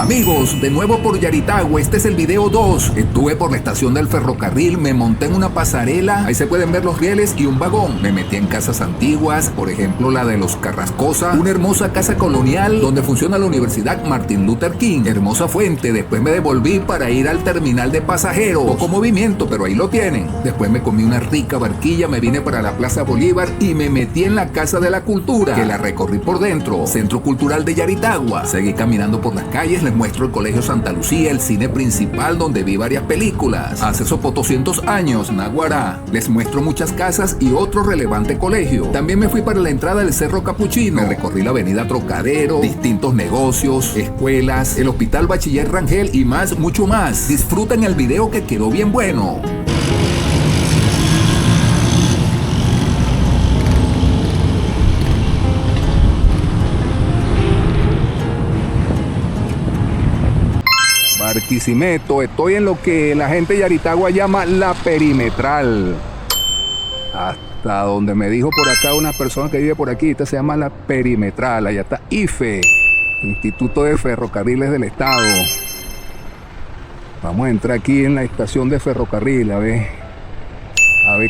Amigos, de nuevo por Yaritagua, este es el video 2. Estuve por la estación del ferrocarril, me monté en una pasarela, ahí se pueden ver los rieles y un vagón. Me metí en casas antiguas, por ejemplo la de los Carrascosa, una hermosa casa colonial donde funciona la Universidad Martin Luther King, hermosa fuente. Después me devolví para ir al terminal de pasajeros, poco movimiento, pero ahí lo tienen. Después me comí una rica barquilla, me vine para la Plaza Bolívar y me metí en la Casa de la Cultura, que la recorrí por dentro, Centro Cultural de Yaritagua. Seguí caminando por las calles, les muestro el Colegio Santa Lucía, el cine principal donde vi varias películas. Hace eso por 200 años, Naguará. Les muestro muchas casas y otro relevante colegio. También me fui para la entrada del Cerro Capuchino. Me recorrí la avenida Trocadero, distintos negocios, escuelas, el Hospital Bachiller Rangel y más, mucho más. Disfruten el video que quedó bien bueno. Barquisimeto, estoy en lo que la gente de Yaritagua llama la perimetral. Hasta donde me dijo por acá una persona que vive por aquí, esta se llama la perimetral. Allá está IFE, Instituto de Ferrocarriles del Estado. Vamos a entrar aquí en la estación de ferrocarril, a ver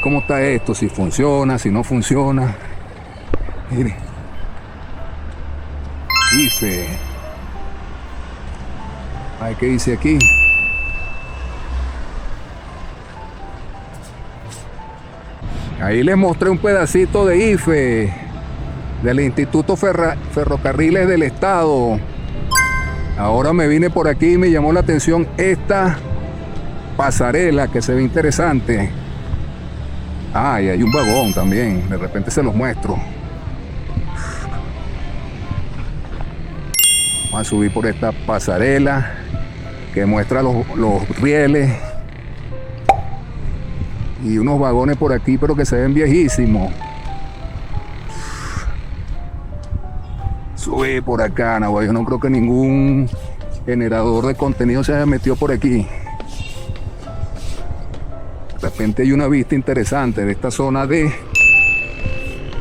cómo está esto, si funciona, si no funciona. Mire, IFE. Ay, ¿qué dice aquí? Ahí les mostré un pedacito de IFE, del Instituto Ferrocarriles del Estado. Ahora me vine por aquí y me llamó la atención esta pasarela que se ve interesante. Ah, y hay un vagón también, de repente se los muestro. Vamos a subir por esta pasarela que muestra los rieles y unos vagones por aquí, pero que se ven viejísimos. Subí por acá, no, yo no creo que ningún generador de contenido se haya metido por aquí. De repente hay una vista interesante de esta zona de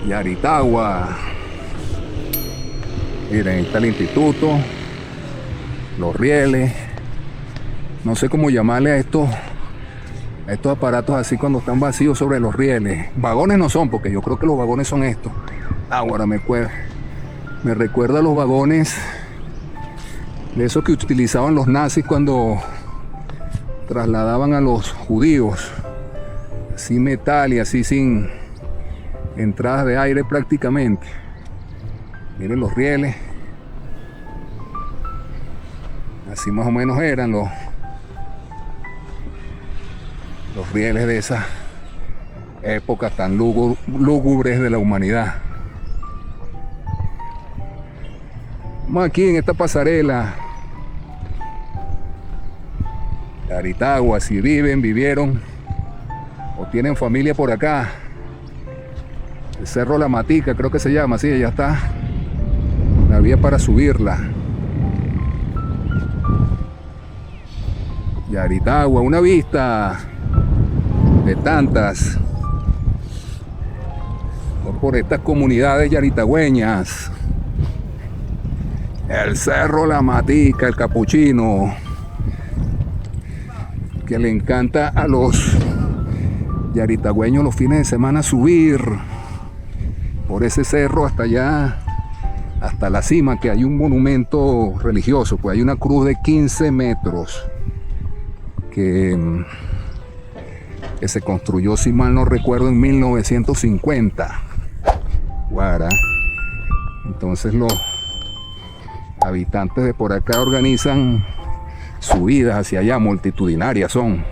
Yaritagua. Miren, ahí está el instituto, los rieles. No sé cómo llamarle a estos aparatos así cuando están vacíos sobre los rieles. Vagones no son, porque yo creo que los vagones son estos. Ahora me recuerda a los vagones de esos que utilizaban los nazis cuando trasladaban a los judíos. Así metal y así sin entradas de aire prácticamente. Miren los rieles. Así más o menos eran los rieles de esa época tan lúgubres de la humanidad. Vamos aquí en esta pasarela. Yaritagua, si vivieron o tienen familia por acá. El Cerro La Matica, creo que se llama, sí, ya está la vía para subirla. Yaritagua, una vista de tantas por estas comunidades yaritagüeñas. El Cerro La Matica, el Capuchino, que le encanta a los yaritagüeños los fines de semana subir por ese cerro hasta allá, hasta la cima, que hay un monumento religioso, pues hay una cruz de 15 metros que se construyó, si mal no recuerdo, en 1950. Guara. Entonces los habitantes de por acá organizan subidas hacia allá, multitudinarias son,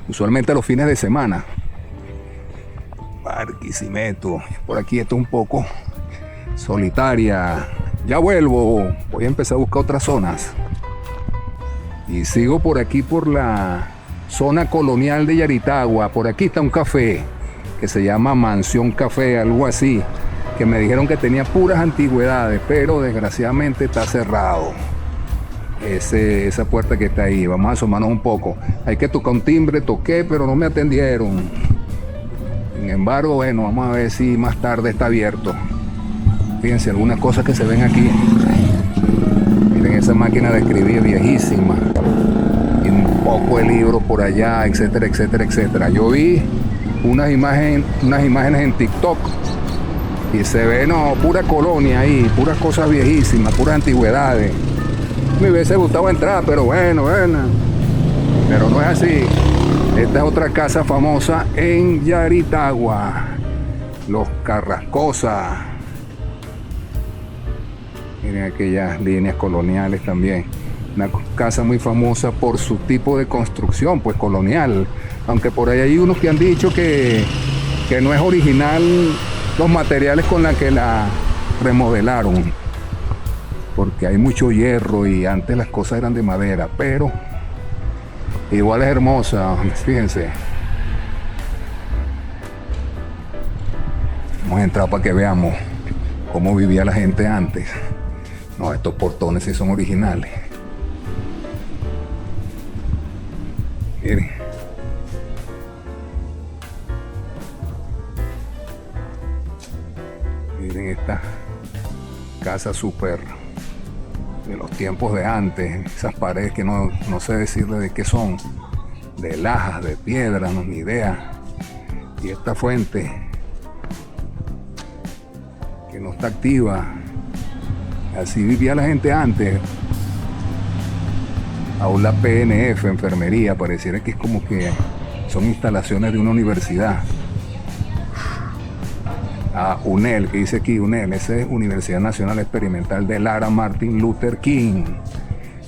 usualmente los fines de semana. Barquisimeto, por aquí esto es un poco solitaria. Ya vuelvo, voy a empezar a buscar otras zonas. Y sigo por aquí por la zona colonial de Yaritagua. Por aquí está un café que se llama Mansión Café, algo así, que me dijeron que tenía puras antigüedades, pero desgraciadamente está cerrado. Esa puerta que está ahí, vamos a asomarnos un poco. Hay que tocar un timbre, toqué, pero no me atendieron. Sin embargo, bueno, vamos a ver si más tarde está abierto. Fíjense algunas cosas que se ven aquí. Miren esa máquina de escribir viejísima. Y un poco de libros por allá, etcétera, etcétera, etcétera. Yo vi unas imágenes en TikTok y se ve, no, pura colonia ahí, puras cosas viejísimas, puras antigüedades. Me hubiese gustado entrar, pero bueno. Pero no es así. Esta es otra casa famosa en Yaritagua. Los Carrascosa. Miren aquellas líneas coloniales también. Una casa muy famosa por su tipo de construcción, pues colonial. Aunque por ahí hay unos que han dicho que no es original los materiales con los que la remodelaron. Porque hay mucho hierro y antes las cosas eran de madera. Pero igual es hermosa, fíjense. Vamos a entrar para que veamos cómo vivía la gente antes. No, estos portones sí son originales. Miren. Miren esta casa súper de los tiempos de antes. Esas paredes que no sé decirle de qué son. De lajas, de piedra, no, ni idea. Y esta fuente que no está activa. Así vivía la gente antes. Aula PNF, enfermería, pareciera que es como que son instalaciones de una universidad. UNEL, que dice aquí UNEL, esa es Universidad Nacional Experimental de Lara Martin Luther King.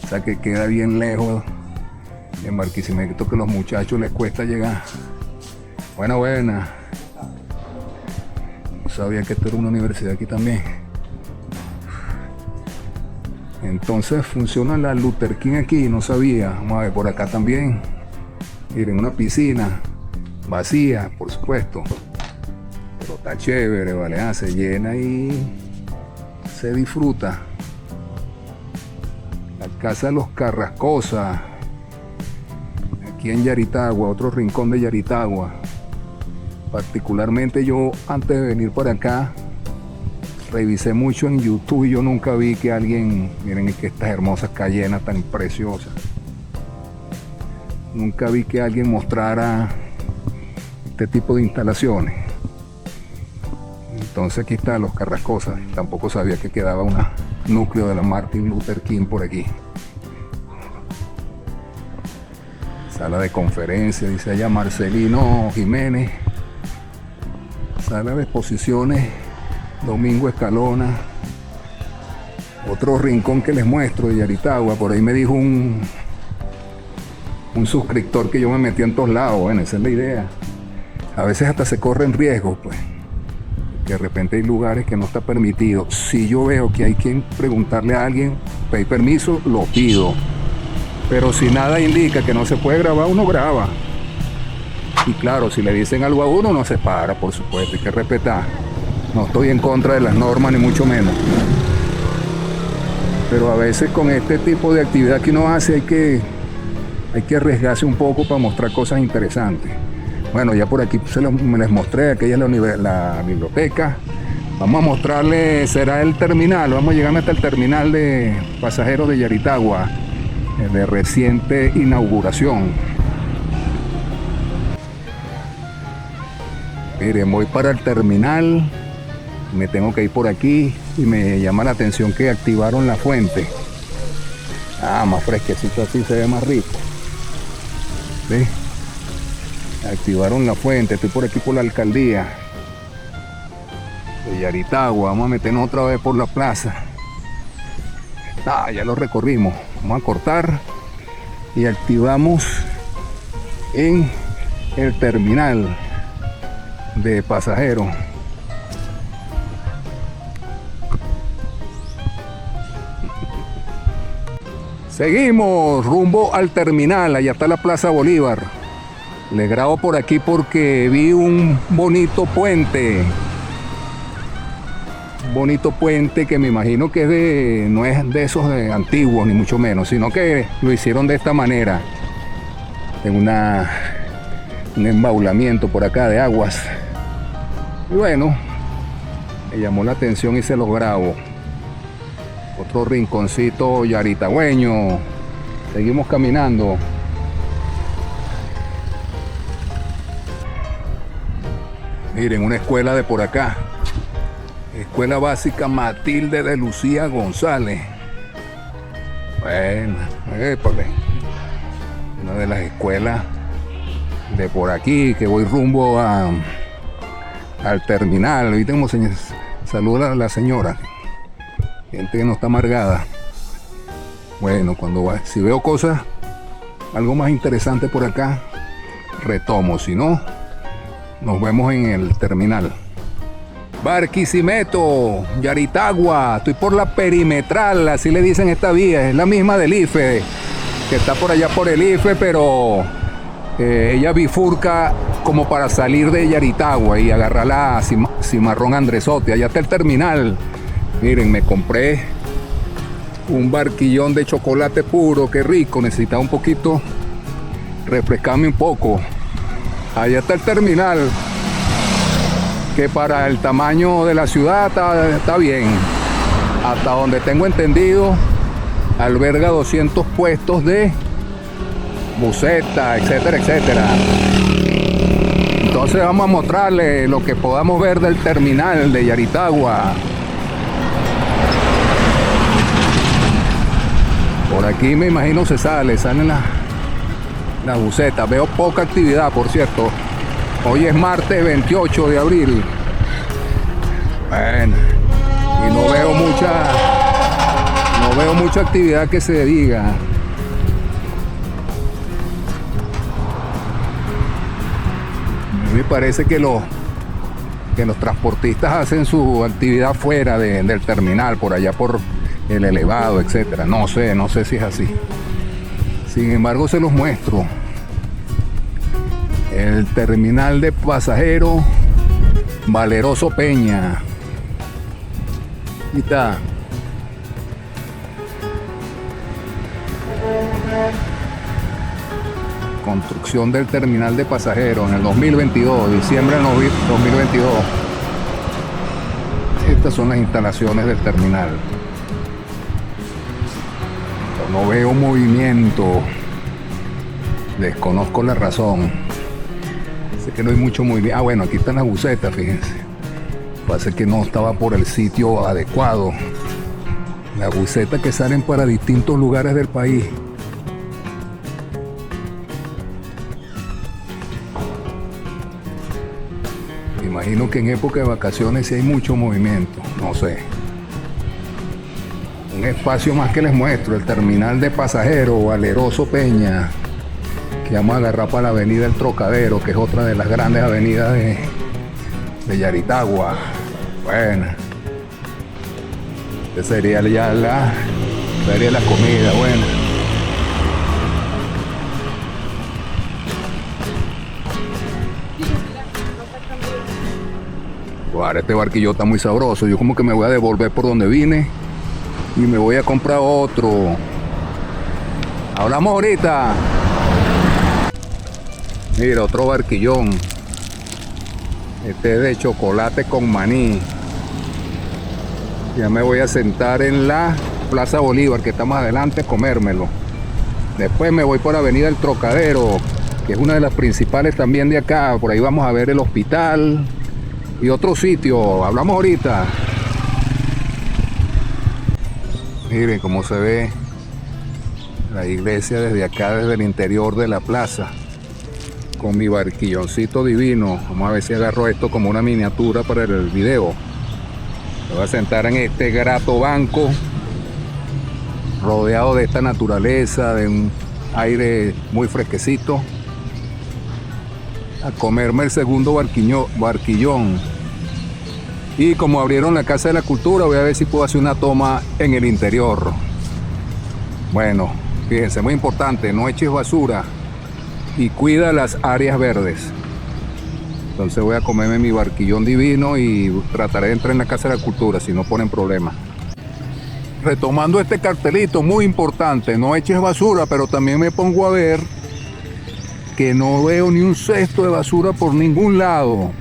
O sea que queda bien lejos en Barquisimeto, que a los muchachos les cuesta llegar. Buena. No sabía que esto era una universidad aquí también. Entonces funciona la Luther King aquí, no sabía. Vamos a ver por acá también. Miren, una piscina vacía, por supuesto. Pero está chévere, ¿vale? Se llena y se disfruta. La casa de los Carrascosa. Aquí en Yaritagua, otro rincón de Yaritagua. Particularmente yo, antes de venir para acá, revisé mucho en YouTube y yo nunca vi que alguien, miren que estas hermosas cayenas tan preciosas, nunca vi que alguien mostrara este tipo de instalaciones. Entonces aquí están los Carrascosa. Tampoco sabía que quedaba un núcleo de la Martin Luther King por aquí. Sala de conferencia, dice allá Marcelino Jiménez. Sala de exposiciones Domingo Escalona. Otro rincón que les muestro de Yaritagua. Por ahí me dijo un suscriptor que yo me metí en todos lados. Bueno, esa es la idea. A veces hasta se corren riesgos, pues. Que de repente hay lugares que no está permitido. Si yo veo que hay que preguntarle a alguien, pedir permiso, lo pido. Pero si nada indica que no se puede grabar, uno graba. Y claro, si le dicen algo a uno, no se para, por supuesto. Hay que respetar. No estoy en contra de las normas, ni mucho menos. Pero a veces con este tipo de actividad que uno hace hay que arriesgarse un poco para mostrar cosas interesantes. Bueno, ya por aquí me les mostré, aquella es la biblioteca. Vamos a mostrarles, será el terminal, vamos a llegar hasta el terminal de pasajeros de Yaritagua, de reciente inauguración. Miren, voy para el terminal. Me tengo que ir por aquí y me llama la atención que activaron la fuente. Más fresquecito, así se ve más rico. ¿Sí? Activaron la fuente. Estoy por aquí por la alcaldía de Yaritagua. Vamos a meternos otra vez por la plaza. Ya lo recorrimos. Vamos a cortar y activamos en el terminal de pasajeros. Seguimos rumbo al terminal. Allá está la Plaza Bolívar. Les grabo por aquí porque vi un bonito puente. Un bonito puente que me imagino que no es de esos antiguos, ni mucho menos, sino que lo hicieron de esta manera. En un embaulamiento por acá de aguas. Y bueno, me llamó la atención y se los grabo. Otro rinconcito yaritagüeño. Seguimos caminando. Miren, una escuela de por acá. Escuela Básica Matilde de Lucía González. Bueno, épale. Una de las escuelas de por aquí, que voy rumbo al terminal. Ahorita como saluda a la señora. Gente que no está amargada. Bueno, si veo cosas, algo más interesante por acá, retomo. Si no, nos vemos en el terminal. Barquisimeto, Yaritagua. Estoy por la perimetral, así le dicen esta vía. Es la misma del IFE, que está por allá por el IFE, pero ella bifurca como para salir de Yaritagua y agarrar la Cimarrón Andresotti. Allá está el terminal. Miren, me compré un barquillón de chocolate puro, qué rico. Necesitaba un poquito, refrescarme un poco. Allá está el terminal, que para el tamaño de la ciudad está bien. Hasta donde tengo entendido, alberga 200 puestos de buseta, etcétera, etcétera. Entonces vamos a mostrarles lo que podamos ver del terminal de Yaritagua. Por aquí me imagino salen las bucetas. Veo poca actividad, por cierto. Hoy es martes 28 de abril. Bueno, y no veo mucha actividad que se diga. A mí me parece que los transportistas hacen su actividad fuera del terminal, por allá por el elevado, etcétera. No sé si es así. Sin embargo, se los muestro. El terminal de pasajeros Valeroso Peña. Aquí está. Construcción del terminal de pasajeros en el 2022, diciembre del 2022. Estas son las instalaciones del terminal. No veo movimiento. Desconozco la razón. Sé que no hay mucho movimiento. Ah, bueno, aquí están las bucetas, fíjense. Parece que no estaba por el sitio adecuado. Las bucetas que salen para distintos lugares del país. Me imagino que en época de vacaciones sí hay mucho movimiento. No sé. Un espacio más que les muestro, el terminal de pasajeros Valeroso Peña, que vamos a agarrar para la avenida El Trocadero, que es otra de las grandes avenidas de Yaritagua. Bueno, esta sería ya la comida. Bueno, ahora este barquillo está muy sabroso. Yo como que me voy a devolver por donde vine y me voy a comprar otro. Hablamos ahorita. Mira, otro barquillón. Este es de chocolate con maní. Ya me voy a sentar en la Plaza Bolívar, que está más adelante, a comérmelo. Después me voy por Avenida El Trocadero, que es una de las principales también de acá. Por ahí vamos a ver el hospital y otro sitio. Hablamos ahorita. Miren cómo se ve la iglesia desde acá, desde el interior de la plaza, con mi barquilloncito divino. Vamos a ver si agarro esto como una miniatura para el video. Me voy a sentar en este grato banco, rodeado de esta naturaleza, de un aire muy fresquecito, a comerme el segundo barquillón. Y como abrieron la Casa de la Cultura, voy a ver si puedo hacer una toma en el interior. Bueno, fíjense, muy importante, no eches basura y cuida las áreas verdes. Entonces voy a comerme mi barquillón divino y trataré de entrar en la Casa de la Cultura, si no ponen problema. Retomando este cartelito, muy importante, no eches basura, pero también me pongo a ver que no veo ni un cesto de basura por ningún lado.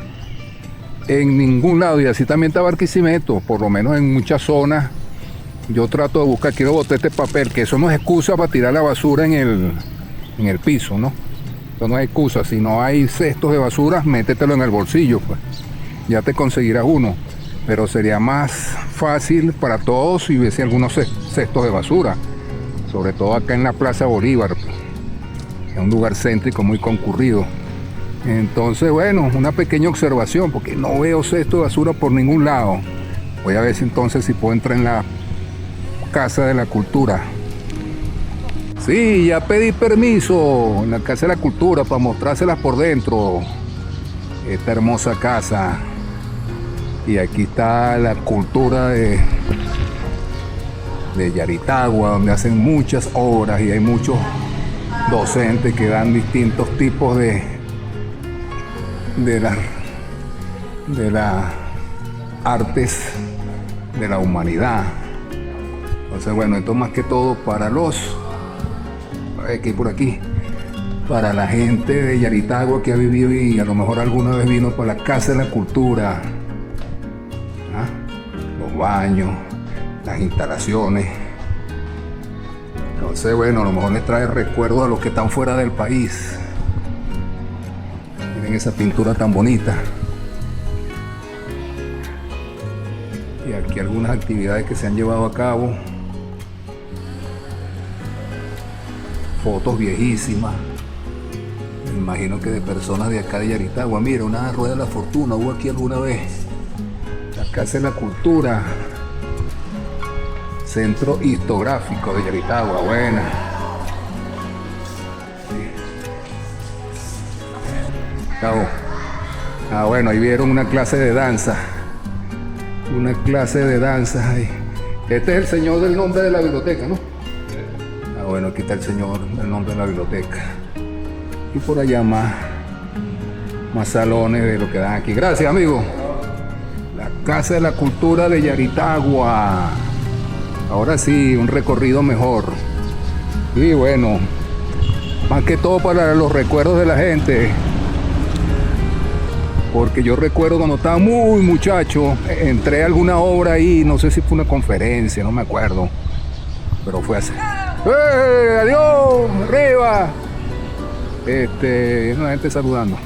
en ningún lado, y así también está Barquisimeto, por lo menos en muchas zonas. Yo trato de buscar, quiero botar este papel, que eso no es excusa para tirar la basura en el piso, ¿no? Eso no es excusa. Si no hay cestos de basura, métetelo en el bolsillo, pues. Ya te conseguirás uno. Pero sería más fácil para todos si hubiese algunos cestos de basura. Sobre todo acá en la Plaza Bolívar. Es un lugar céntrico muy concurrido. Entonces, bueno, una pequeña observación, porque no veo cesto de basura por ningún lado. Voy a ver si entonces si puedo entrar en la Casa de la Cultura. Sí, ya pedí permiso en la Casa de la Cultura para mostrárselas por dentro. Esta hermosa casa. Y aquí está la cultura de Yaritagua, donde hacen muchas obras y hay muchos docentes que dan distintos tipos de las artes de la humanidad. Entonces, bueno, esto más que todo para por aquí, para la gente de Yaritagua que ha vivido y a lo mejor alguna vez vino para la Casa de la Cultura. Los baños, las instalaciones. Entonces, bueno, a lo mejor les trae recuerdos a los que están fuera del país. Miren esa pintura tan bonita. Y aquí algunas actividades que se han llevado a cabo. Fotos viejísimas. Me imagino que de personas de acá de Yaritagua. Mira, una rueda de la fortuna hubo aquí alguna vez. La Casa de la Cultura. Centro Histográfico de Yaritagua, buena. Bueno, ahí vieron una clase de danza. Una clase de danza ahí. Este es el señor del nombre de la biblioteca, ¿no? Bueno, aquí está el señor del nombre de la biblioteca. Y por allá más salones de lo que dan aquí. Gracias, amigo. La Casa de la Cultura de Yaritagua. Ahora sí, un recorrido mejor. Y bueno, más que todo para los recuerdos de la gente. Porque yo recuerdo cuando estaba muy muchacho, entré a alguna obra ahí, no sé si fue una conferencia, no me acuerdo. Pero fue así. ¡Adiós! ¡Arriba! Una gente saludando.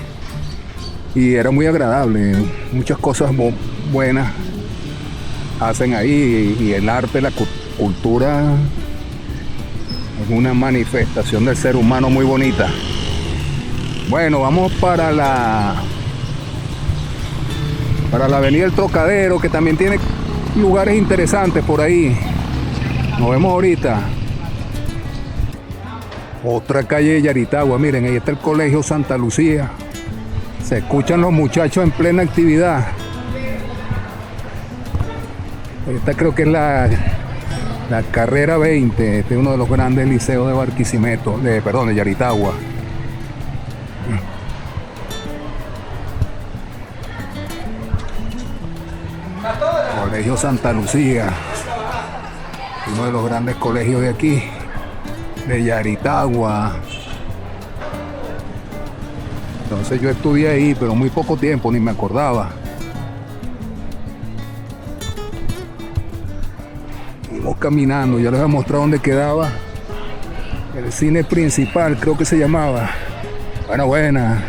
Y era muy agradable, muchas cosas buenas hacen ahí, y el arte, la cultura es una manifestación del ser humano muy bonita. Bueno, vamos para la avenida El Trocadero, que también tiene lugares interesantes por ahí. Nos vemos ahorita. Otra calle de Yaritagua, miren, ahí está el Colegio Santa Lucía. Se escuchan los muchachos en plena actividad. Esta creo que es la carrera 20, este es uno de los grandes liceos de Barquisimeto, de Yaritagua. Colegio Santa Lucía, uno de los grandes colegios de aquí, de Yaritagua. Entonces yo estudié ahí, pero muy poco tiempo, ni me acordaba. Íbamos caminando, ya les voy a mostrar dónde quedaba el cine principal, creo que se llamaba. Buena.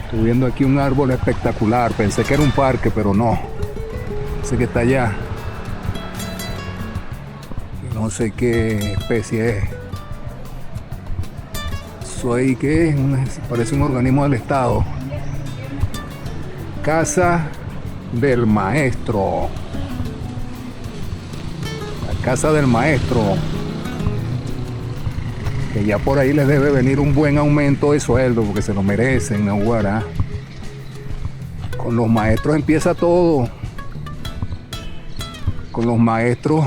Estoy viendo aquí un árbol espectacular, pensé que era un parque, pero no. Sé que está allá. No sé qué especie es. Ahí que es, parece un organismo del Estado. Casa del Maestro. La Casa del Maestro. Que ya por ahí les debe venir un buen aumento de sueldo, porque se lo merecen, Nahuara. Con los maestros empieza todo. Con los maestros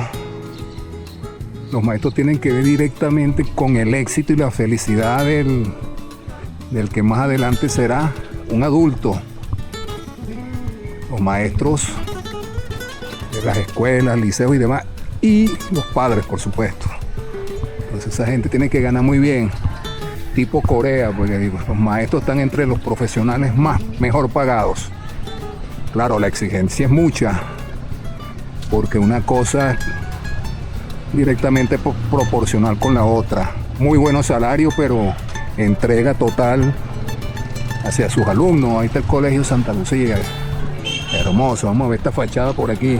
tienen que ver directamente con el éxito y la felicidad del que más adelante será un adulto. Los maestros de las escuelas, liceos y demás, y los padres, por supuesto. Entonces esa gente tiene que ganar muy bien. tipo Corea, porque digo, los maestros están entre los profesionales mejor pagados. Claro, la exigencia es mucha, porque una cosa es directamente proporcional con la otra. Muy buenos salarios, pero entrega total hacia sus alumnos. Ahí está el Colegio Santa Lucía. Hermoso, vamos a ver esta fachada por aquí.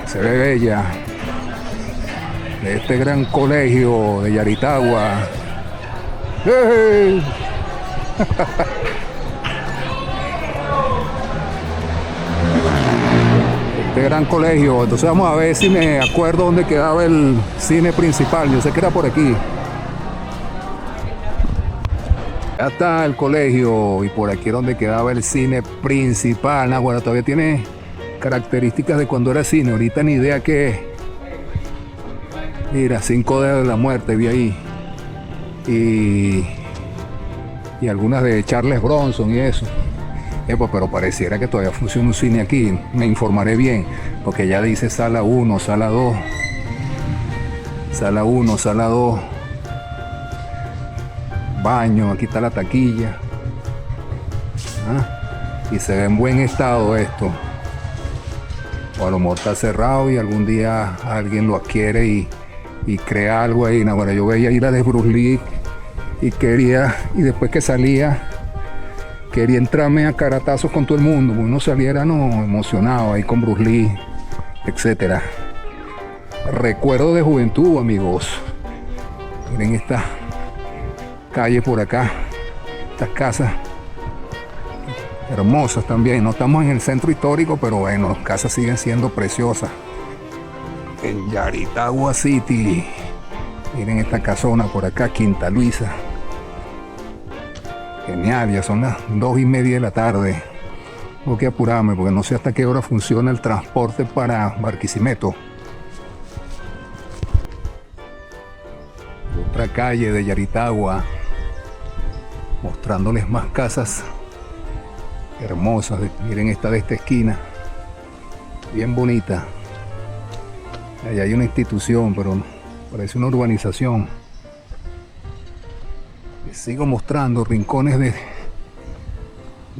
Se ve bella. De este gran colegio de Yaritagua. ¡Hey! Este gran colegio. Entonces vamos a ver si me acuerdo dónde quedaba el cine principal. Yo sé que era por aquí. Ya está el colegio y por aquí es donde quedaba el cine principal. Bueno, todavía tiene características de cuando era cine. Ahorita ni idea qué es. Mira, 5 dedos de la muerte vi ahí. Y algunas de Charles Bronson y eso. Pero pareciera que todavía funciona un cine aquí. Me informaré bien, porque ya dice sala 1, sala 2. Sala 1, sala 2. Baño, aquí está la taquilla. Y se ve en buen estado esto. O a lo mejor está cerrado y algún día alguien lo adquiere y crea algo ahí. Bueno, yo veía ir a de Bruce Lee y después que salía, quería entrarme a caratazos con todo el mundo. Uno saliera emocionado ahí con Bruce Lee, etcétera. Recuerdo de juventud, amigos. Miren esta calle por acá, estas casas hermosas también. No estamos en el centro histórico, pero bueno, las casas siguen siendo preciosas. En Yaritagua City. Miren esta casona por acá, Quinta Luisa. Genial, ya son las 2:30 de la tarde. Tengo que apurarme porque no sé hasta qué hora funciona el transporte para Barquisimeto. Otra calle de Yaritagua, mostrándoles más casas hermosas. Miren esta de esta esquina, bien bonita. Allá hay una institución, pero parece una urbanización. Les sigo mostrando rincones de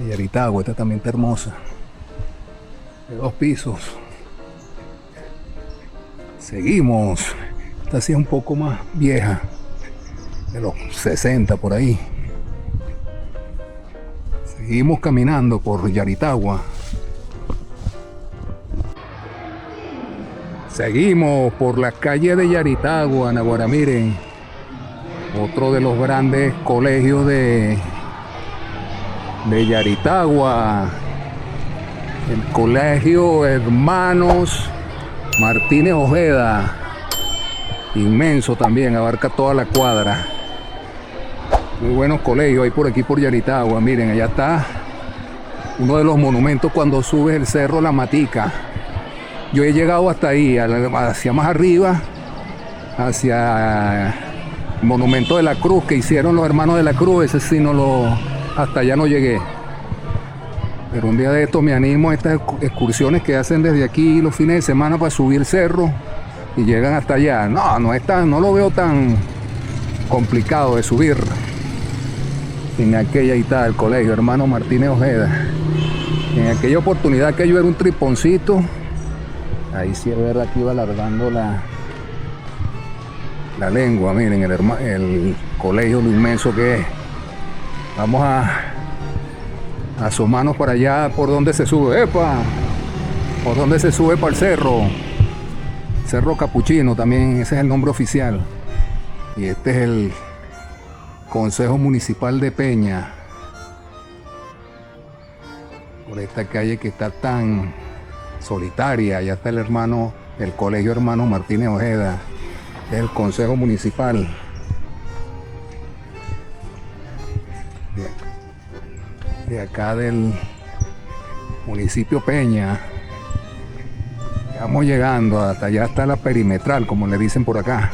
Yaritagua. Esta también está hermosa, de 2 pisos. Seguimos. Esta sí es un poco más vieja, de los 60 por ahí. Seguimos caminando por Yaritagua. Seguimos por la calle de Yaritagua, Naguará. Miren, otro de los grandes colegios de Yaritagua, el Colegio Hermanos Martínez Ojeda. Inmenso también, abarca toda la cuadra. Muy buenos colegios hay por aquí por Yaritagua. Miren, allá está uno de los monumentos cuando subes el cerro La Matica. Yo he llegado hasta ahí, hacia más arriba, hacia el monumento de la Cruz que hicieron los hermanos de la Cruz. Ese sí hasta allá no llegué. Pero un día de estos me animo a estas excursiones que hacen desde aquí los fines de semana para subir el cerro y llegan hasta allá. No lo veo tan complicado de subir. En aquella ahí está el Colegio Hermano Martínez Ojeda. En aquella oportunidad que yo era un triponcito, ahí sí es verdad que iba alargando la lengua. Miren el colegio, lo inmenso que es. Vamos a asomarnos para allá por donde se sube. ¡Epa! Por donde se sube para el cerro. Cerro Capuchino también, ese es el nombre oficial. Y este es el Consejo Municipal de Peña. Por esta calle que está tan solitaria, allá está el Colegio Hermano Martínez Ojeda, el Consejo Municipal. De acá del municipio Peña. Estamos llegando, hasta allá está la perimetral, como le dicen por acá.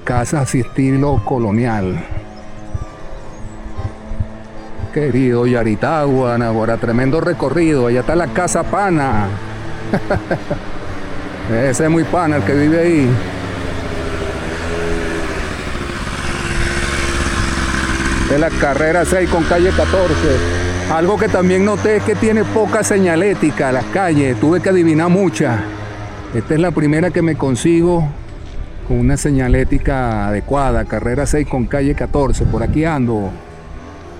Casas así estilo colonial. Querido Yaritagua, Naguará, tremendo recorrido. Allá está la Casa Pana. Ese es muy pana el que vive ahí. De la carrera 6 con calle 14. Algo que también noté es que tiene poca señalética las calles. Tuve que adivinar muchas. Esta es la primera que me consigo con una señalética adecuada. Carrera 6 con calle 14. Por aquí ando.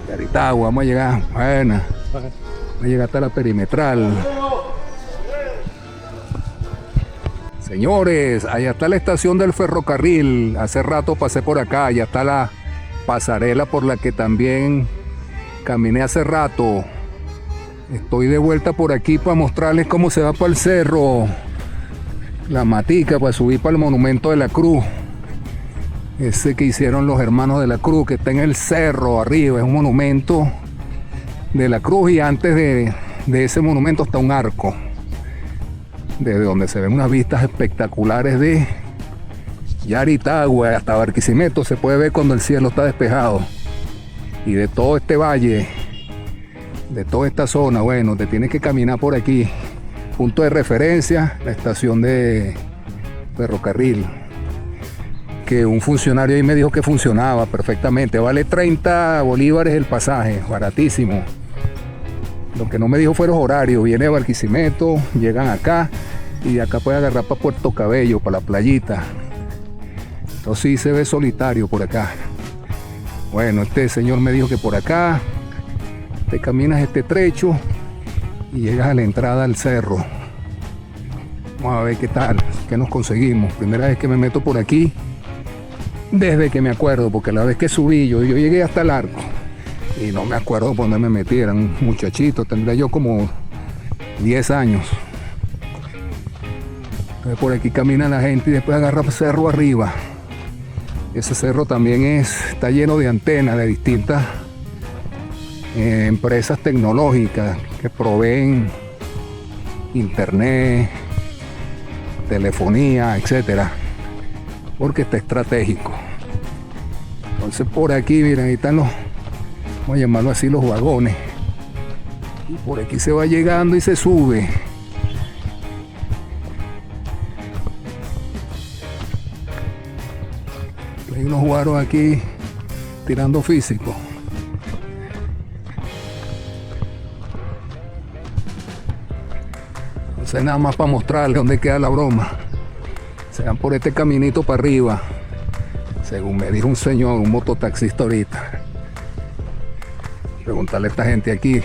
Yaritagua, vamos a llegar. Buena. Vamos a llegar hasta la perimetral. Señores, allá está la estación del ferrocarril. Hace rato pasé por acá. Allá está la pasarela por la que también caminé hace rato. Estoy de vuelta por aquí para mostrarles cómo se va para el cerro. La matica para subir para el monumento de la Cruz. Ese que hicieron los hermanos de la Cruz, que está en el cerro arriba. Es un monumento de la Cruz y antes de ese monumento está un arco. Desde donde se ven unas vistas espectaculares de Yaritagua hasta Barquisimeto. Se puede ver cuando el cielo está despejado. Y de todo este valle, de toda esta zona, bueno, te tienes que caminar por aquí. Punto de referencia, la estación de ferrocarril. Que un funcionario ahí me dijo que funcionaba perfectamente. Vale 30 bolívares el pasaje, baratísimo. Lo que no me dijo fue los horarios. Viene de Barquisimeto, llegan acá y de acá puede agarrar para Puerto Cabello, para la playita. Entonces sí se ve solitario por acá. Bueno, este señor me dijo que por acá te caminas este trecho y llegas a la entrada al cerro. Vamos a ver qué tal, qué nos conseguimos. Primera vez que me meto por aquí desde que me acuerdo, porque la vez que subí yo llegué hasta el arco. Y no me acuerdo por dónde me metí, era un muchachito, tendría yo como 10 años. Entonces por aquí camina la gente y después agarra cerro arriba. Ese cerro también está lleno de antenas de distintas empresas tecnológicas que proveen internet, telefonía, etcétera, porque está estratégico. Entonces por aquí, miren, ahí están los, vamos a llamarlo así, los vagones. Y por aquí se va llegando y se sube. Hay unos guaros aquí tirando físico. Entonces nada más para mostrarles dónde queda la broma. Se van por este caminito para arriba. Según me dijo un señor, un mototaxista ahorita. Preguntarle a esta gente aquí.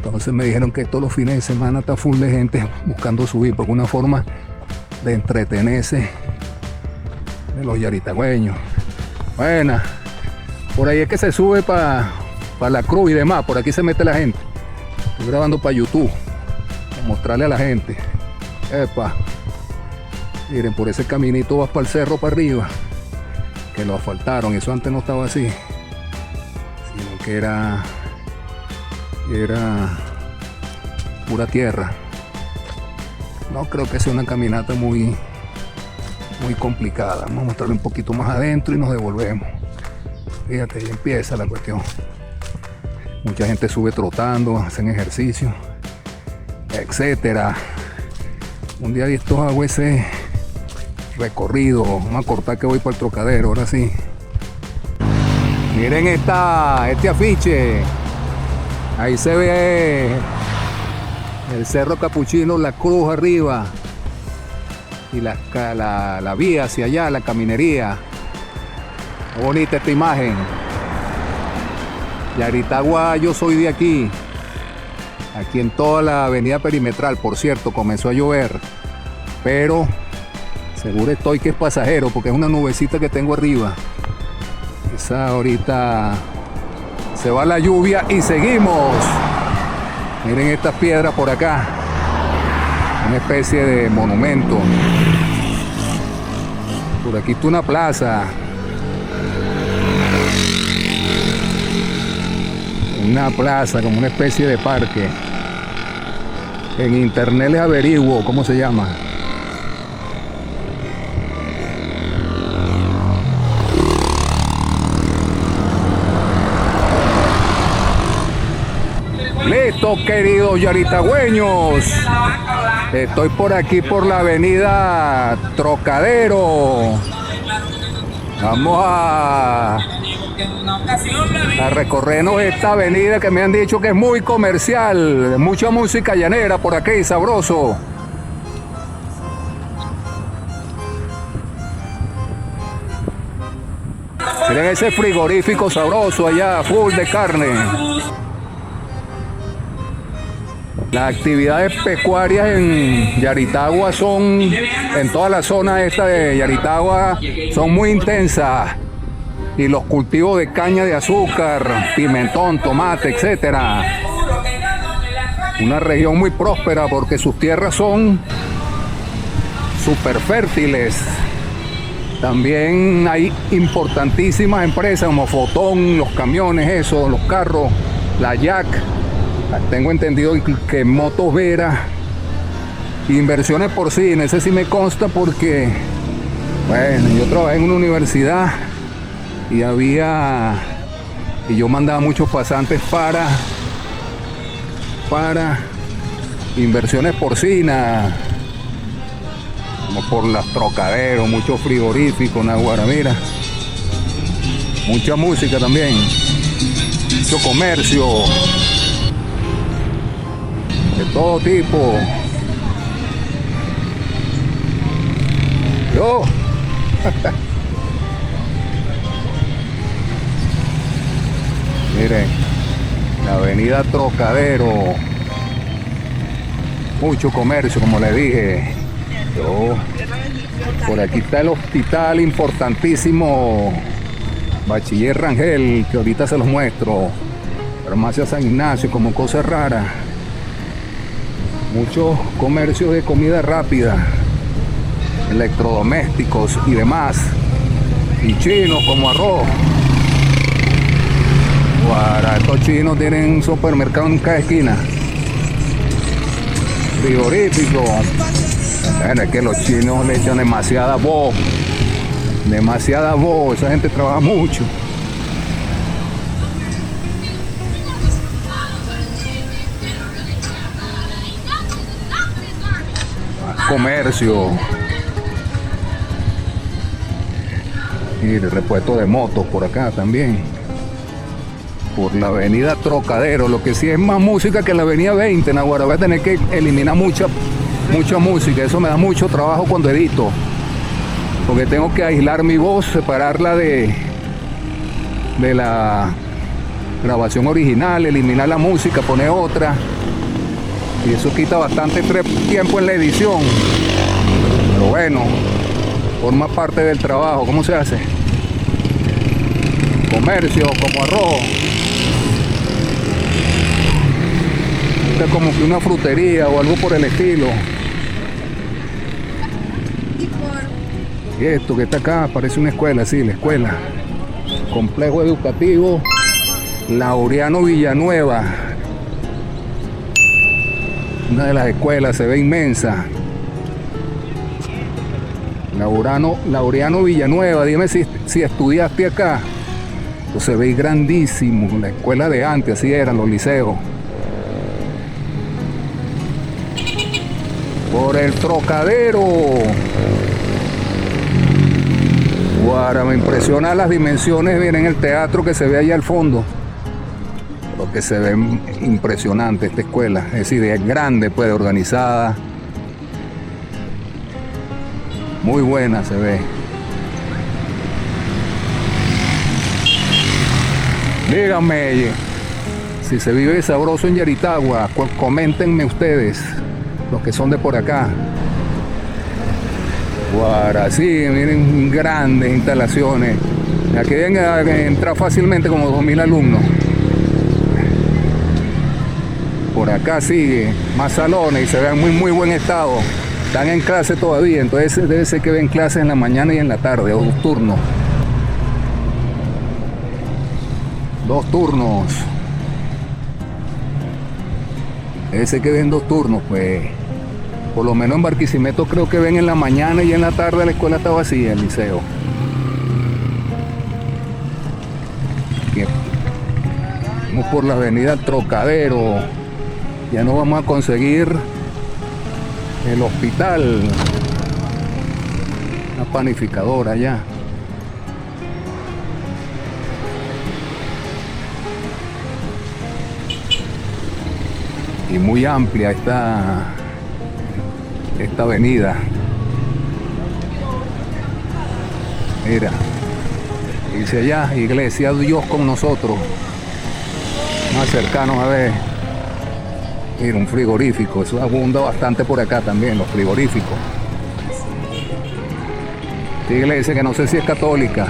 Entonces me dijeron que todos los fines de semana está full de gente buscando subir, porque una forma de entretenerse de los yaritagüeños. Buena. Por ahí es que se sube para la Cruz y demás. Por aquí se mete la gente. Estoy grabando para YouTube, para mostrarle a la gente. Epa. Miren, por ese caminito vas para el cerro para arriba, que lo asfaltaron. Eso antes no estaba así, sino que era pura tierra. No creo que sea una caminata muy complicada. Vamos a mostrarle un poquito más adentro y nos devolvemos. Fíjate, ahí empieza la cuestión. Mucha gente sube trotando, hacen ejercicio, etcétera. Un día de estos hago ese recorrido. Vamos a cortar que voy para el Trocadero, ahora sí. Miren este afiche. Ahí se ve el Cerro Capuchino, la Cruz arriba y la vía hacia allá, la caminería. Qué bonita esta imagen. Yaritagua, yo soy de aquí en toda la avenida perimetral. Por cierto, comenzó a llover, pero seguro estoy que es pasajero, porque es una nubecita que tengo arriba. Esa ahorita se va la lluvia y seguimos. Miren estas piedras por acá, una especie de monumento. Por aquí está una plaza. Una plaza, como una especie de parque. En internet les averiguo cómo se llama. Listo, queridos yaritagüeños. Estoy por aquí por la avenida Trocadero. Vamos a recorrernos esta avenida que me han dicho que es muy comercial. Mucha música llanera por aquí, sabroso. Miren ese frigorífico sabroso allá, full de carne. Las actividades pecuarias en Yaritagua son, en toda la zona esta de Yaritagua, son muy intensas. Y los cultivos de caña de azúcar, pimentón, tomate, etcétera. Una región muy próspera porque sus tierras son súper fértiles. También hay importantísimas empresas como Fotón, los camiones, esos, los carros, la Jack. Tengo entendido que Motos Vera, Inversiones Porcina, ese sí me consta porque, bueno, yo trabajé en una universidad y yo mandaba muchos pasantes para Inversiones Porcina, como por las Trocaderos, muchos frigoríficos, Naguará, mira, mucha música también, mucho comercio de todo tipo. Yo miren, la avenida Trocadero, mucho comercio, como le dije. Por aquí está el hospital importantísimo Bachiller Rangel, que ahorita se los muestro. Farmacia San Ignacio, como cosas raras. Muchos comercios de comida rápida, electrodomésticos y demás. Y chinos como arroz. Para estos chinos tienen un supermercado en cada esquina. Frigorífico. Bueno, es que los chinos le echan demasiada voz. Esa gente trabaja mucho. Comercio. Y el repuesto de motos por acá también. Por la avenida Trocadero. Lo que sí es más música que la avenida 20. Naguará, voy a tener que eliminar mucha música. Eso me da mucho trabajo cuando edito. Porque tengo que aislar mi voz, separarla de la grabación original, eliminar la música, poner otra. Y eso quita bastante tiempo en la edición. Pero bueno, forma parte del trabajo. ¿Cómo se hace? Comercio, como arroz. Esta es como que una frutería o algo por el estilo. Y esto que está acá parece una escuela, sí, la escuela. Complejo Educativo Laureano Villanueva. Una de las escuelas, se ve inmensa. Laureano Villanueva, dime si estudiaste acá. Esto se ve grandísimo, la escuela de antes, así eran los liceos. Por el Trocadero. Guara, me impresiona las dimensiones, miren el teatro que se ve allá al fondo. Lo que se ve impresionante esta escuela, es decir, es grande, pues, organizada. Muy buena se ve. Díganme si se vive sabroso en Yaritagua, coméntenme ustedes, los que son de por acá. Guara, sí, miren, grandes instalaciones. Aquí deben entrar fácilmente como 2000 alumnos. Por acá sigue, más salones y se ven muy buen estado. Están en clase todavía, entonces debe ser que ven clases en la mañana y en la tarde, o 2 turnos. 2 turnos. Debe ser que ven 2 turnos, pues. Por lo menos en Barquisimeto creo que ven en la mañana y en la tarde la escuela está vacía, el liceo. Aquí. Vamos por la avenida Trocadero. Ya no vamos a conseguir el hospital, una panificadora allá. Y muy amplia esta avenida. Mira, dice allá, iglesia Dios con nosotros. Más cercanos a ver. Mira, un frigorífico, eso abunda bastante por acá también, los frigoríficos. Esta iglesia que no sé si es católica.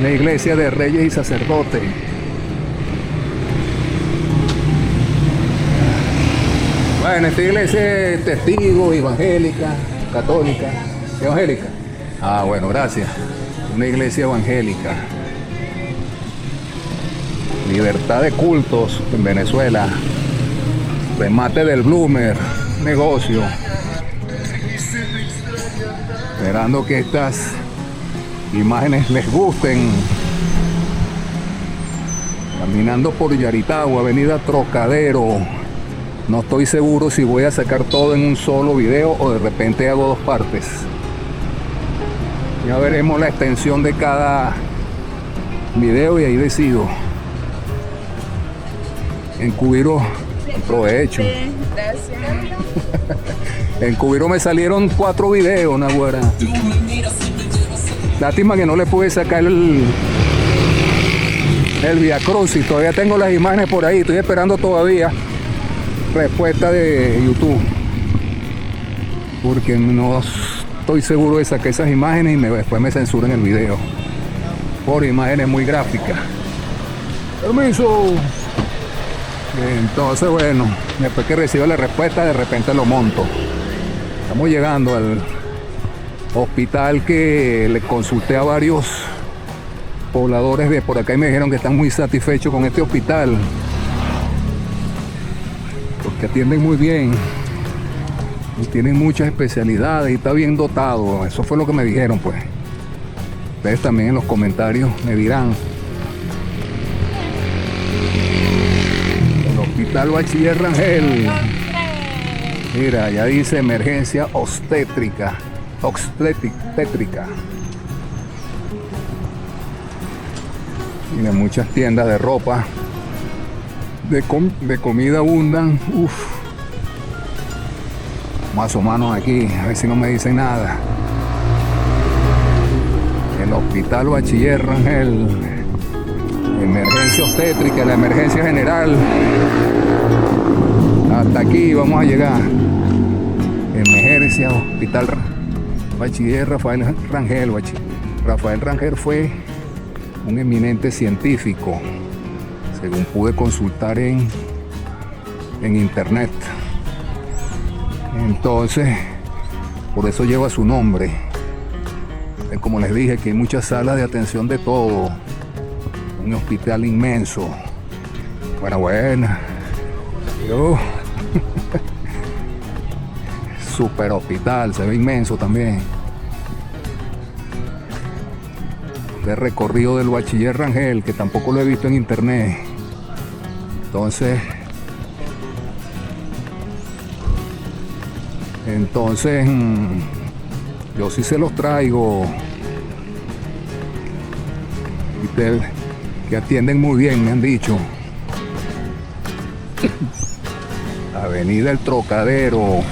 La iglesia de reyes y sacerdotes. Bueno, esta iglesia es testigo, evangélica, católica. ¿Evangélica? Ah, bueno, gracias. Una iglesia evangélica. Libertad de cultos en Venezuela. Remate del Bloomer. Negocio. Esperando que estas imágenes les gusten. Caminando por Yaritagua, avenida Trocadero. No estoy seguro si voy a sacar todo en un solo video o de repente hago dos partes. Ya veremos la extensión de cada video y ahí decido. En Cubiro, aprovecho. En Cubiro me salieron 4 videos, Naguará. Lástima que no le pude sacar el Via Crucis. Todavía tengo las imágenes por ahí. Estoy esperando todavía respuesta de YouTube. Porque no estoy seguro de sacar esas imágenes y después me censuran el video. Por imágenes muy gráficas. Permiso. Entonces, bueno, después que reciba la respuesta, de repente lo monto. Estamos llegando al hospital que le consulté a varios pobladores de por acá y me dijeron que están muy satisfechos con este hospital. Porque atienden muy bien. Y tienen muchas especialidades y está bien dotado. Eso fue lo que me dijeron, pues. Ustedes también en los comentarios me dirán. Hospital Bachiller Rangel. Mira, ya dice emergencia obstétrica. Obstétrica. Mira, muchas tiendas de ropa. De comida abundan. Uf. Más o menos aquí, a ver si no me dicen nada. El Hospital Bachiller Rangel. Emergencia obstétrica, la emergencia general. Hasta aquí vamos a llegar. Emergencia Hospital Bachiller Rafael Rangel. Rafael Rangel fue un eminente científico, según pude consultar en internet. Entonces, por eso lleva su nombre. Como les dije, que hay muchas salas de atención de todo. Un hospital inmenso. Buena. Yo. Super hospital, se ve inmenso también. Este recorrido del Bachiller Rangel, que tampoco lo he visto en internet. Entonces, yo sí se los traigo. Que atienden muy bien, me han dicho. Avenida El Trocadero,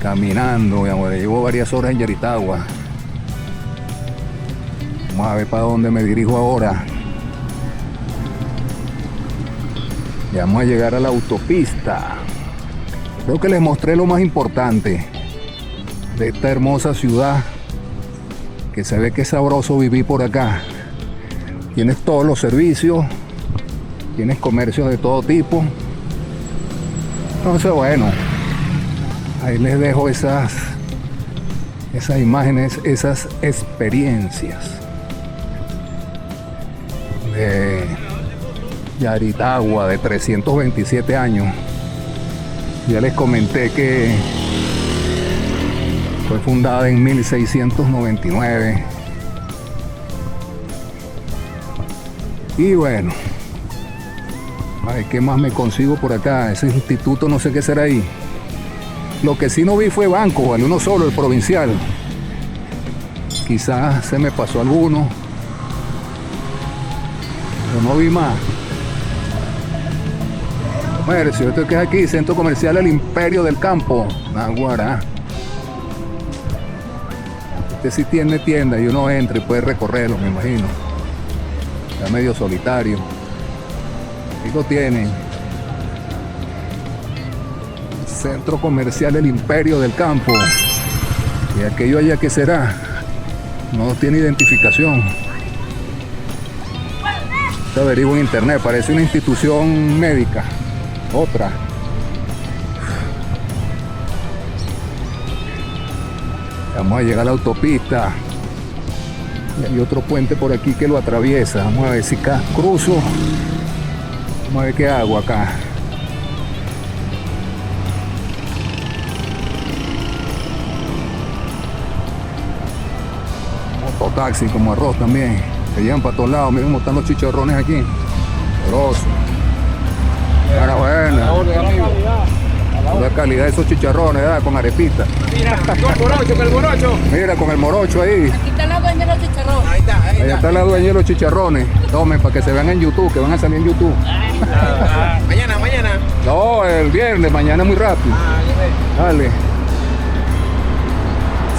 caminando, llevo varias horas en Yaritagua. Vamos a ver para dónde me dirijo ahora. Ya vamos a llegar a la autopista. Creo que les mostré lo más importante de esta hermosa ciudad, que se ve que es sabroso vivir por acá. Tienes todos los servicios, tienes comercios de todo tipo. Entonces, bueno, ahí les dejo esas imágenes, esas experiencias de Yaritagua, de 327 años. Ya les comenté que fue fundada en 1699. Y bueno, Ay, ¿qué más me consigo por acá? Ese instituto no sé qué será ahí. Lo que sí no vi fue banco, vale, uno solo, el provincial. Quizás se me pasó alguno, pero no vi más. Comercio, esto que es aquí, centro comercial El Imperio del Campo, Naguará. Este sí tiene tienda y uno entra y puede recorrerlo, me imagino. Está medio solitario. Aquí lo tienen. Centro comercial El Imperio del Campo. Y aquello allá, ¿qué será? No tiene identificación. Te averiguo en internet, parece una institución médica. Otra. Vamos a llegar a la autopista. Y hay otro puente por aquí que lo atraviesa. Vamos a ver si cruzo. Vamos a ver qué hago acá. Mototaxi como arroz también. Se llevan para todos lados. Miren cómo están los chicharrones aquí. Sabroso. Cara buena. La calidad de esos chicharrones, ¿verdad? Con arepita. Mira, con el morocho. Mira, con el morocho ahí. Aquí está la dueña de los chicharrones. Ahí está. Allá está la dueña de los chicharrones. Tomen para que se vean en YouTube, que van a salir en YouTube. Mañana. No, el viernes, mañana muy rápido. Dale.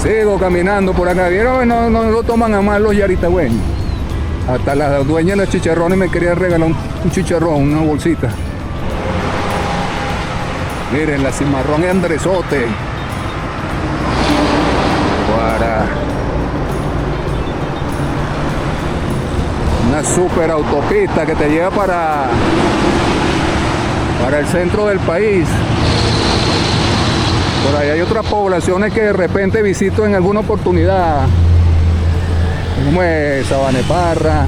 Sigo caminando por acá. ¿Vieron? No lo toman a mal los yaritagüeños. Hasta la dueña de los chicharrones me quería regalar un chicharrón, una bolsita. Miren, la cimarrón de Andresote. Para una super autopista que te lleva para el centro del país. Por ahí hay otras poblaciones que de repente visito en alguna oportunidad, como es Sabaneparra,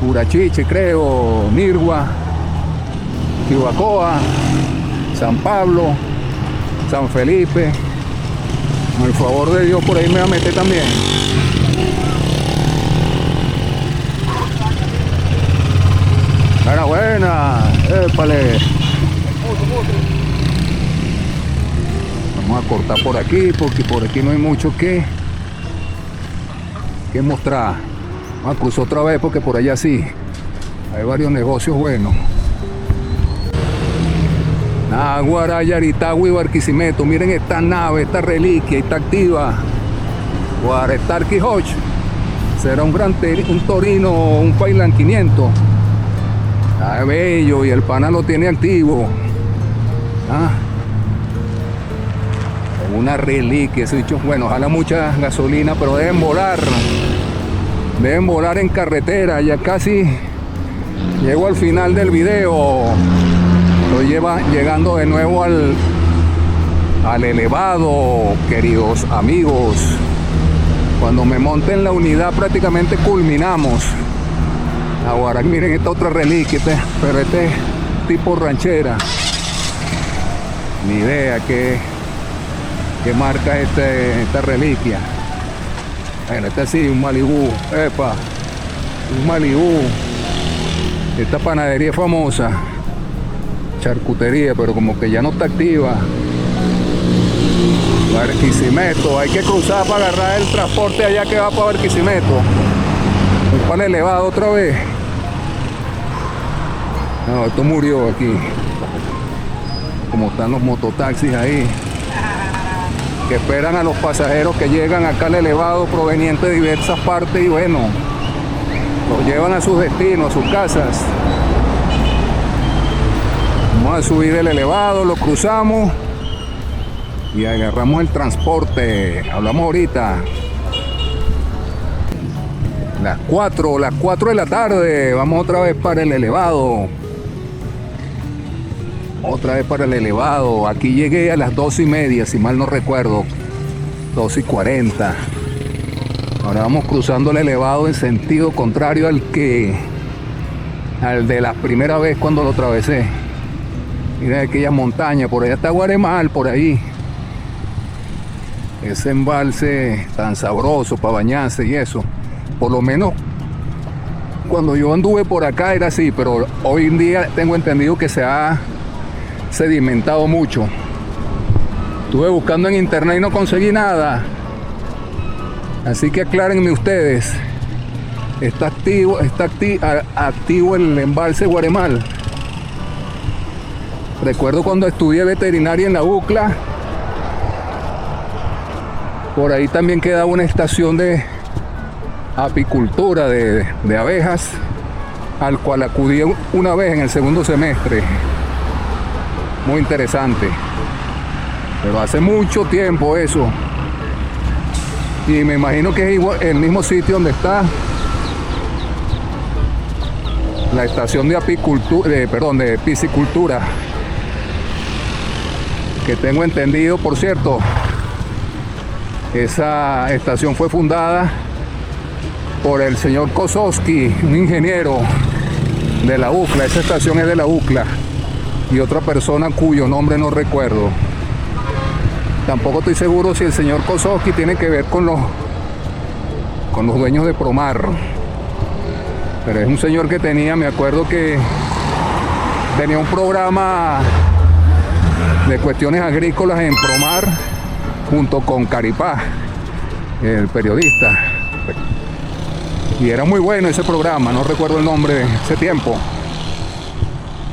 Urachiche, creo, Nirgua, Chihuacoa, San Pablo, San Felipe. Con el favor de Dios, por ahí me va a meter también. Buena, épale. Vamos a cortar por aquí, porque por aquí no hay mucho que mostrar. Vamos a cruzar otra vez, porque por allá sí hay varios negocios buenos. Naguará, Yaritagua y Barquisimeto. Miren esta nave, esta reliquia, está activa. Guarestar Quijote. Será un Torino, un Pailan 500. Está bello y el pana lo tiene activo. Una reliquia, ese dicho. Bueno, jala mucha gasolina, pero deben volar. Deben volar en carretera. Ya casi llego al final del video. Estoy llegando de nuevo al elevado, queridos amigos. Cuando me monte en la unidad prácticamente culminamos. Ahora miren esta otra reliquia, pero este tipo ranchera. Ni idea qué marca esta reliquia. Bueno, este sí, un Malibú. Epa, un Malibú. Esta panadería es famosa. Charcutería, pero como que ya no está activa. Barquisimeto, hay que cruzar para agarrar el transporte allá que va para Barquisimeto. Un pan elevado otra vez. No, esto murió aquí. Como están los mototaxis ahí, que esperan a los pasajeros que llegan acá al elevado provenientes de diversas partes y bueno, los llevan a sus destinos, a sus casas. Vamos a subir el elevado, lo cruzamos y agarramos el transporte. Hablamos ahorita. Las 4 de la tarde. Vamos otra vez para el elevado. Otra vez para el elevado. Aquí llegué a las 2:30, si mal no recuerdo. 2:40. Ahora vamos cruzando el elevado en sentido contrario al de la primera vez cuando lo atravesé. Mira aquella montaña, por allá está Guaremal, por ahí. Ese embalse tan sabroso para bañarse y eso. Por lo menos Cuando yo anduve por acá era así, pero hoy en día tengo entendido que se ha sedimentado mucho. Estuve buscando en internet y no conseguí nada. Así que aclárenme ustedes. ¿Está activo el embalse Guaremal? Recuerdo cuando estudié veterinaria en la UCLA. Por ahí también quedaba una estación de apicultura de abejas, al cual acudí una vez en el segundo semestre. Muy interesante. Pero hace mucho tiempo eso. Y me imagino que es igual, el mismo sitio donde está la estación de apicultura, de piscicultura. Que tengo entendido, por cierto, esa estación fue fundada por el señor Kozowski, un ingeniero de la UCLA. Esa estación es de la UCLA. Y otra persona cuyo nombre no recuerdo. Tampoco estoy seguro si el señor Kozowski tiene que ver con los dueños de Promar. Pero es un señor que tenía, me acuerdo que tenía un programa de cuestiones agrícolas en Promar junto con Caripá, el periodista. Y era muy bueno ese programa, no recuerdo el nombre de ese tiempo.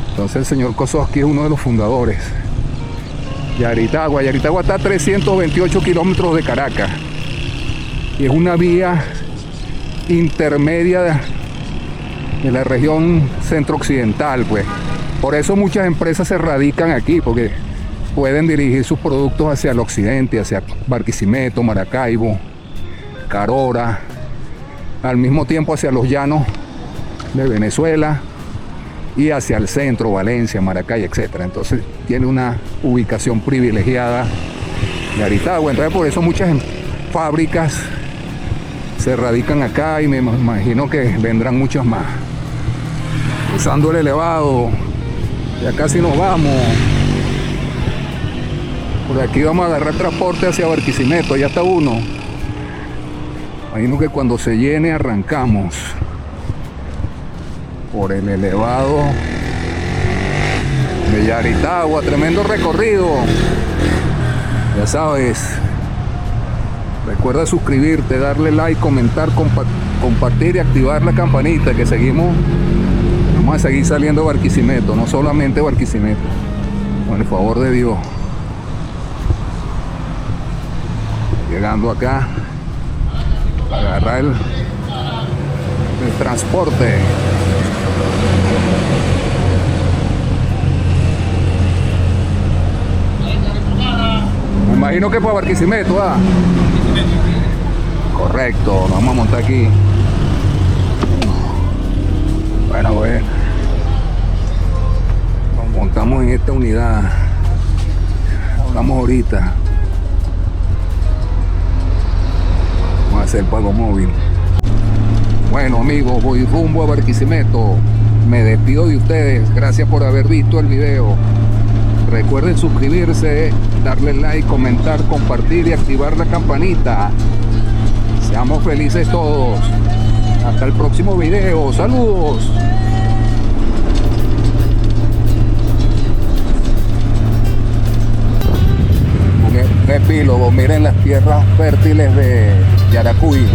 Entonces el señor Kozowski es uno de los fundadores. Yaritagua está a 328 kilómetros de Caracas. Y es una vía intermedia de la región centro-occidental, pues. Por eso muchas empresas se radican aquí, porque pueden dirigir sus productos hacia el occidente, hacia Barquisimeto, Maracaibo, Carora, al mismo tiempo hacia los llanos de Venezuela y hacia el centro, Valencia, Maracay, etc. Entonces tiene una ubicación privilegiada de Yaritagua. Entonces por eso muchas fábricas se radican acá y me imagino que vendrán muchas más. Usando el elevado, ya casi nos vamos. Por aquí vamos a agarrar transporte hacia Barquisimeto, ya está uno. Imagino que cuando se llene arrancamos por el elevado de Yaritagua. Tremendo recorrido. Ya sabes, recuerda suscribirte, darle like, comentar, compartir y activar la campanita, que seguimos. Vamos a seguir saliendo a Barquisimeto, no solamente Barquisimeto, con el favor de Dios. Llegando acá para agarrar el transporte. Me imagino que para Barquisimeto, ¿ah? Correcto, nos vamos a montar aquí. Bueno, pues nos montamos en esta unidad. Hablamos ahorita. Vamos a hacer pago móvil. Bueno, amigos, voy rumbo a Barquisimeto. Me despido de ustedes. Gracias por haber visto el video. Recuerden suscribirse, darle like, comentar, compartir y activar la campanita. Seamos felices todos. Hasta el próximo video. Saludos. Un epílogo. Miren las tierras fértiles de Yaracuy.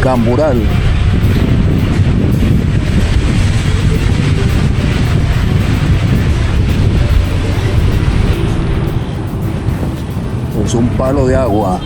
Cambural. un palo de agua.